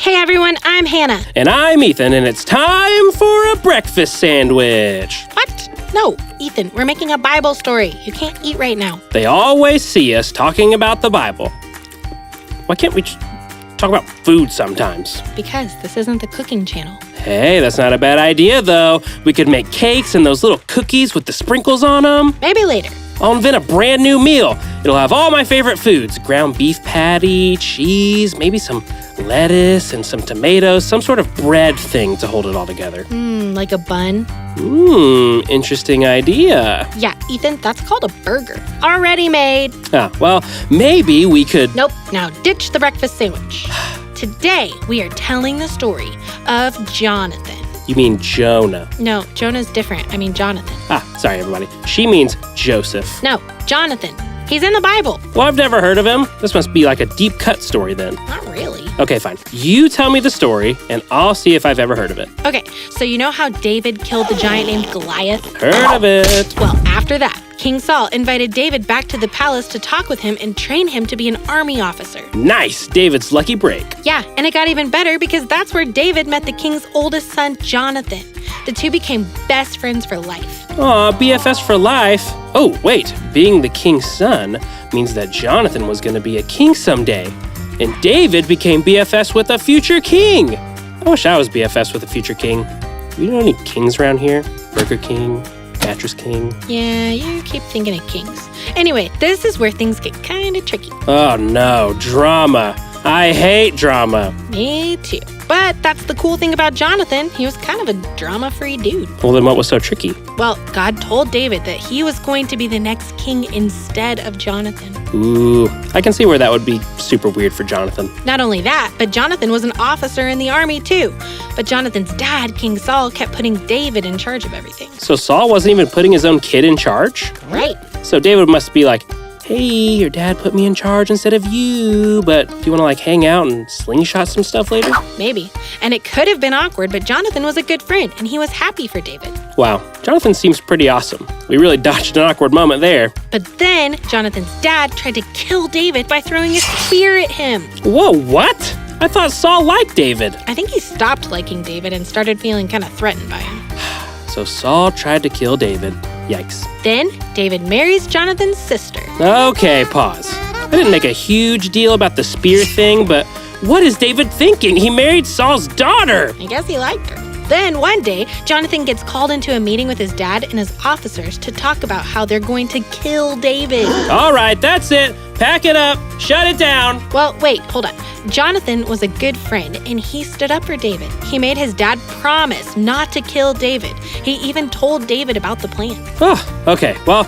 Hey everyone, I'm Hannah. And I'm Ethan, and it's time for a breakfast sandwich. What? No, Ethan, we're making a Bible story. You can't eat right now. They always see us talking about the Bible. Why can't we talk about food sometimes? Because this isn't the cooking channel. Hey, that's not a bad idea, though. We could make cakes and those little cookies with the sprinkles on them. Maybe later. I'll invent a brand new meal. It'll have all my favorite foods. Ground beef patty, cheese, maybe some lettuce and some tomatoes, some sort of bread thing to hold it all together. Like a bun? Interesting idea. Yeah, Ethan, that's called a burger. Already made. Well, maybe we could... Nope, now ditch the breakfast sandwich. Today, we are telling the story of Johnathan. You mean Jonah. No, Jonah's different. I mean Johnathan. Sorry, everybody. She means Joseph. No, Johnathan. He's in the Bible. Well, I've never heard of him. This must be like a deep cut story then. Not really. Okay, fine. You tell me the story, and I'll see if I've ever heard of it. Okay, so you know how David killed the giant named Goliath? Heard of it. Well, after that, King Saul invited David back to the palace to talk with him and train him to be an army officer. Nice, David's lucky break. Yeah, and it got even better because that's where David met the king's oldest son, Johnathan. The two became best friends for life. Aw, BFS for life. Oh, wait, being the king's son means that Johnathan was going to be a king someday. And David became BFS with a future king. I wish I was BFS with a future king. You know any kings around here? Burger King? Mattress King? Yeah, you keep thinking of kings. Anyway, this is where things get kind of tricky. Oh no, drama. I hate drama. Me too. But that's the cool thing about Johnathan. He was kind of a drama-free dude. Well, then what was so tricky? Well, God told David that he was going to be the next king instead of Johnathan. Ooh, I can see where that would be super weird for Johnathan. Not only that, but Johnathan was an officer in the army too. But Jonathan's dad, King Saul, kept putting David in charge of everything. So Saul wasn't even putting his own kid in charge? Right. So David must be like, hey, your dad put me in charge instead of you, but do you want to hang out and slingshot some stuff later? Maybe. And it could have been awkward, but Johnathan was a good friend, and he was happy for David. Wow, Johnathan seems pretty awesome. We really dodged an awkward moment there. But then, Jonathan's dad tried to kill David by throwing a spear at him. Whoa, what? I thought Saul liked David. I think he stopped liking David and started feeling kind of threatened by him. So Saul tried to kill David. Yikes. Then, David marries Jonathan's sister. Okay, pause. I didn't make a huge deal about the spear thing, but what is David thinking? He married Saul's daughter. I guess he liked her. Then, one day, Johnathan gets called into a meeting with his dad and his officers to talk about how they're going to kill David. All right, that's it. Pack it up. Shut it down. Well, wait, hold on. Jonathan was a good friend, and he stood up for David. He made his dad promise not to kill David. He even told David about the plan. Oh, okay. Well,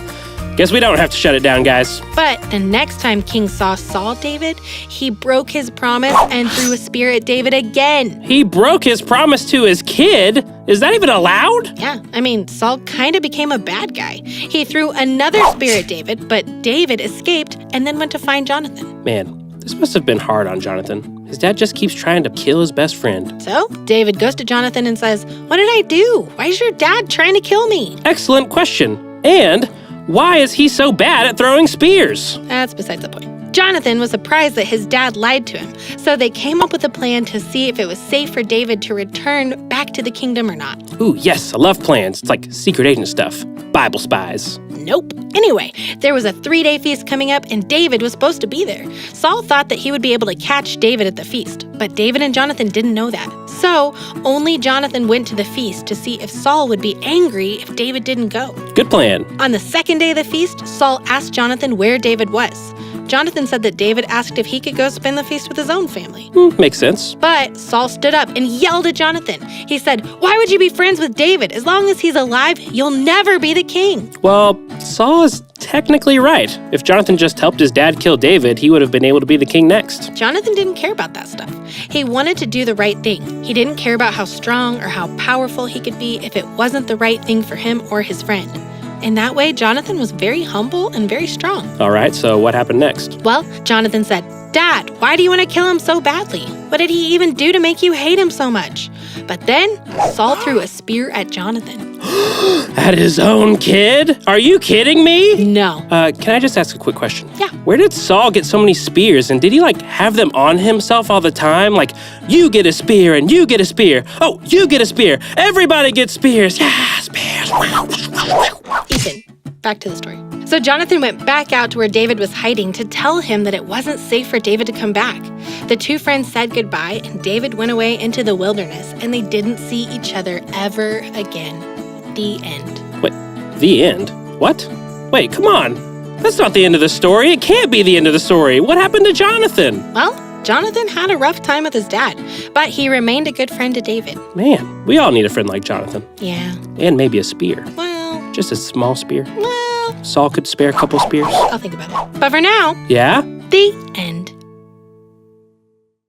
guess we don't have to shut it down, guys. But the next time King Saul saw David, he broke his promise and threw a spear at David again. He broke his promise to his kid? Is that even allowed? Yeah, I mean, Saul kind of became a bad guy. He threw another spear at David, but David escaped and then went to find Johnathan. Man, this must have been hard on Johnathan. His dad just keeps trying to kill his best friend. So, David goes to Johnathan and says, "What did I do? Why is your dad trying to kill me?" Excellent question. And why is he so bad at throwing spears? That's besides the point. Johnathan was surprised that his dad lied to him, so they came up with a plan to see if it was safe for David to return back to the kingdom or not. Ooh, yes, I love plans. It's like secret agent stuff. Bible spies. Nope. Anyway, there was a 3-day feast coming up, and David was supposed to be there. Saul thought that he would be able to catch David at the feast, but David and Johnathan didn't know that. So, only Johnathan went to the feast to see if Saul would be angry if David didn't go. Good plan. On the second day of the feast, Saul asked Johnathan where David was. Johnathan said that David asked if he could go spend the feast with his own family. Makes sense. But Saul stood up and yelled at Johnathan. He said, "Why would you be friends with David? As long as he's alive, you'll never be the king." Well, Saul is technically right. If Johnathan just helped his dad kill David, he would have been able to be the king next. Johnathan didn't care about that stuff. He wanted to do the right thing. He didn't care about how strong or how powerful he could be if it wasn't the right thing for him or his friend. In that way, Johnathan was very humble and very strong. All right, so what happened next? Well, Johnathan said, "Dad, why do you want to kill him so badly? What did he even do to make you hate him so much?" But then Saul threw a spear at Johnathan. At his own kid? Are you kidding me? No. Can I just ask a quick question? Yeah. Where did Saul get so many spears? And did he, have them on himself all the time? Like, you get a spear and you get a spear. Oh, you get a spear. Everybody gets spears. Yeah, spears. Ethan, back to the story. So Johnathan went back out to where David was hiding to tell him that it wasn't safe for David to come back. The two friends said goodbye, and David went away into the wilderness, and they didn't see each other ever again. The end. Wait, the end? What? Wait, come on. That's not the end of the story. It can't be the end of the story. What happened to Johnathan? Well, Johnathan had a rough time with his dad, but he remained a good friend to David. Man, we all need a friend like Johnathan. Yeah. And maybe a spear. Well, Just a small spear. well, Saul could spare a couple spears. I'll think about it. But for now, Yeah? the end.